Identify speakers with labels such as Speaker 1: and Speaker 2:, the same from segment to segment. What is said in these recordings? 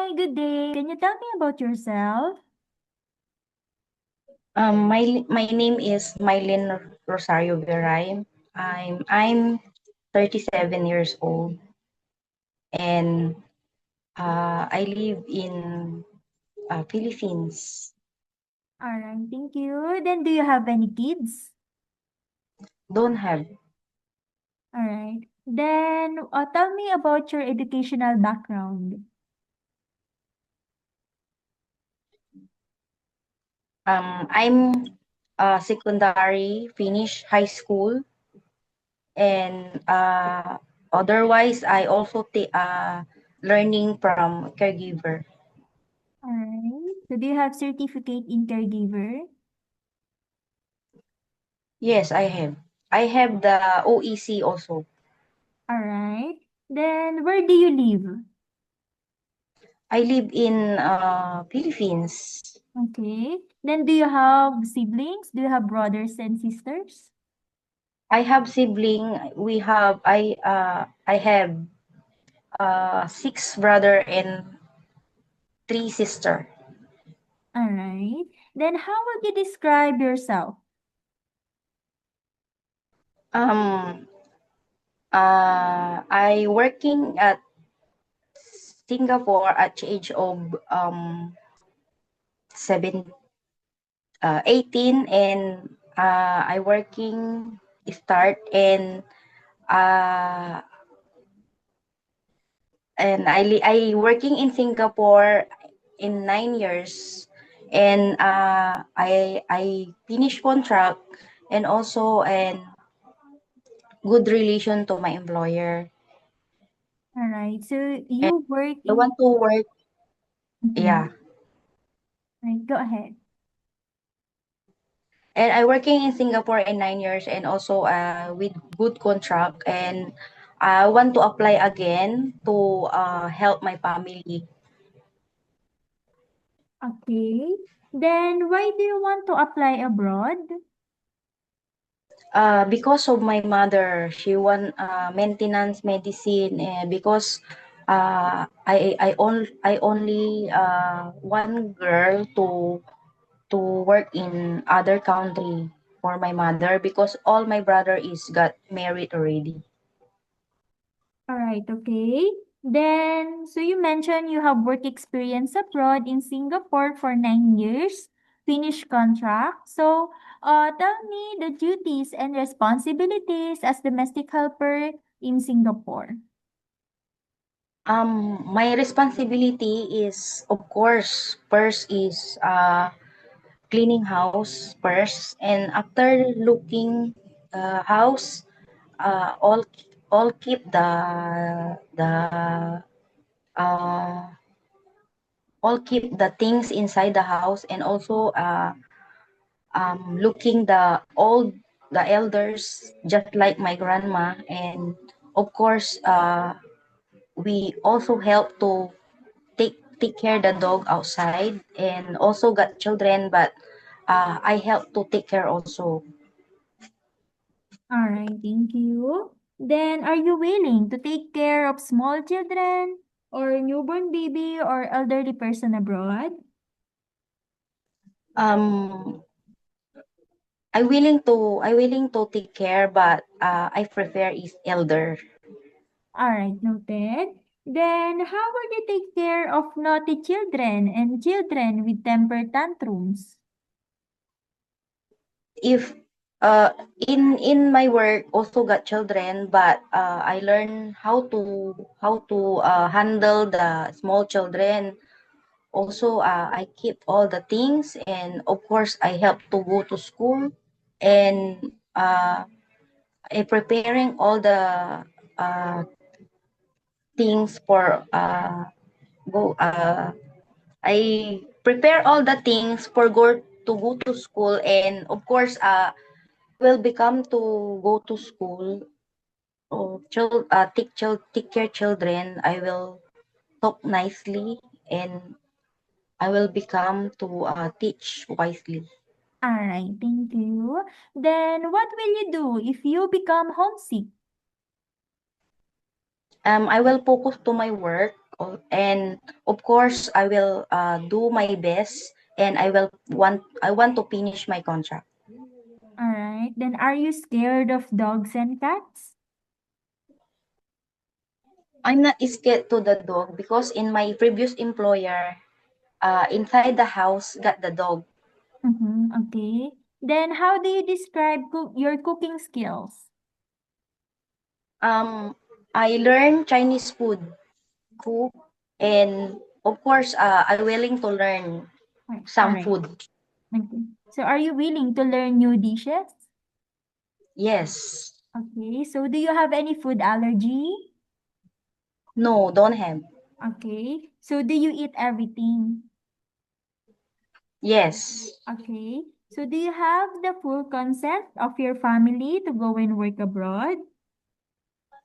Speaker 1: Hi, good day. Can you tell me about yourself?
Speaker 2: My name is Mylene Rosario Veray. I'm 37 years old, and I live in Philippines.
Speaker 1: All right, thank you. Then, do you have any kids?
Speaker 2: Don't have.
Speaker 1: All right. Then, tell me about your educational background.
Speaker 2: I'm secondary, finish high school, and otherwise I also learning from caregiver.
Speaker 1: All right. So, do you have certificate in caregiver?
Speaker 2: Yes, I have. I have the OEC also.
Speaker 1: All right. Then, where do you live?
Speaker 2: I live in Philippines.
Speaker 1: Okay. Then, do you have siblings? Do you have brothers and sisters?
Speaker 2: I have sibling. I have six brother and three sister.
Speaker 1: All right. Then, how would you describe yourself?
Speaker 2: Um I working at Singapore at the age of 7 18, and I working start uh I working in Singapore in 9 years, and I finish contract, and also and good relation to my employer.
Speaker 1: All right. So,
Speaker 2: And
Speaker 1: you work
Speaker 2: I
Speaker 1: in.
Speaker 2: want to work,
Speaker 1: Mhm.
Speaker 2: yeah.
Speaker 1: Right, go ahead.
Speaker 2: And I working in Singapore in 9 years, and also with good contract, and I want to apply again to help my family.
Speaker 1: Okay. Then why do you want to apply abroad?
Speaker 2: Because of my mother, she want maintenance medicine, because I only one girl to work in other country for my mother, because all my brother is got married already.
Speaker 1: All right, okay. Then, so you mentioned you have work experience abroad in Singapore for 9 years, finished contract. So, tell me the duties and responsibilities as domestic helper in Singapore.
Speaker 2: My responsibility is, of course, first is cleaning house first, and after looking house, all keep the uh, all keep the things inside the house, and also looking the elders, just like my grandma, and of course we also help to take care the dog outside, and also got children, but I help to take care also.
Speaker 1: All right, thank you. Then, are you willing to take care of small children or newborn baby or elderly person abroad?
Speaker 2: um I willing to take care, but I prefer is elder.
Speaker 1: All right, noted. Then, how would you take care of naughty children and children with temper tantrums?
Speaker 2: If uh in my work also got children, but I learn how to handle the small children. Also, I keep all the things, and of course I help to go to school, and I preparing all the uh things for go I prepare all the things for go to school, and of course will become to go to school. Take care children. I will talk nicely, and I will become to teach wisely.
Speaker 1: All right, thank you. Then, what will you do if you become homesick?
Speaker 2: I will focus to my work. And of course, I will do my best, and I want to finish my contract.
Speaker 1: All right. Then are you scared of dogs and cats?
Speaker 2: I'm not scared to the dog because in my previous employer, inside the house got the dog.
Speaker 1: Mm-hmm. Okay. Then how do you describe your cooking skills?
Speaker 2: I learn Chinese food, cook, and of course, I'm willing to learn
Speaker 1: All
Speaker 2: some
Speaker 1: right.
Speaker 2: food.
Speaker 1: Okay. So are you willing to learn new dishes?
Speaker 2: Yes.
Speaker 1: Okay. So do you have any food allergy?
Speaker 2: No, don't have.
Speaker 1: Okay. So do you eat everything?
Speaker 2: Yes.
Speaker 1: Okay. So do you have the full consent of your family to go and work abroad?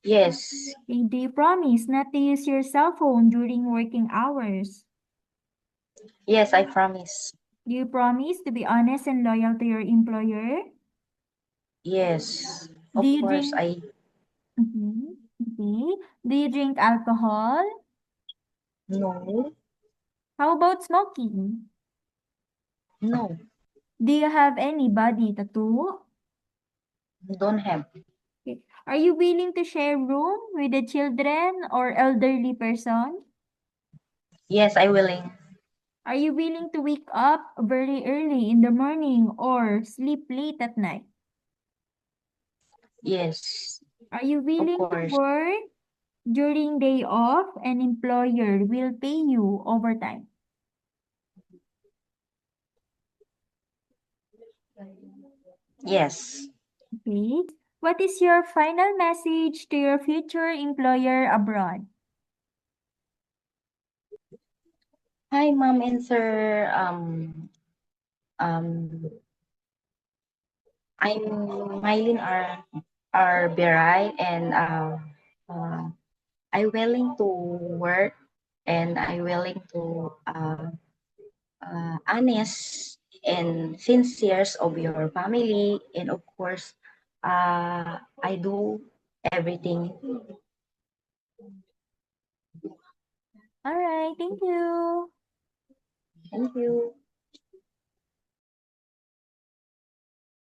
Speaker 2: Yes.
Speaker 1: Okay. Do you promise not to use your cell phone during working hours?
Speaker 2: Yes, I promise.
Speaker 1: Do you promise to be honest and loyal to your employer?
Speaker 2: Yes.
Speaker 1: Do
Speaker 2: Of
Speaker 1: you
Speaker 2: course,
Speaker 1: drink? Mhm. Okay. Do you drink alcohol?
Speaker 2: no,
Speaker 1: How about smoking?
Speaker 2: no,
Speaker 1: Do you have any body tattoo?
Speaker 2: don't have.
Speaker 1: Okay. Are you willing to share room with the children or elderly person?
Speaker 2: Yes, I willing.
Speaker 1: Are you willing to wake up very early in the morning or sleep late at night?
Speaker 2: Yes,
Speaker 1: Are you
Speaker 2: of
Speaker 1: willing to
Speaker 2: course.
Speaker 1: work during day off and employer will pay you overtime?
Speaker 2: Yes.
Speaker 1: Okay. What is your final message to your future employer abroad?
Speaker 2: Hi, ma'am and sir. I'm Mylene Beray, and uh, I willing to work, and I willing to honest and sincere of your family, and of course, I do everything.
Speaker 1: All right. Thank you.
Speaker 2: Thank you.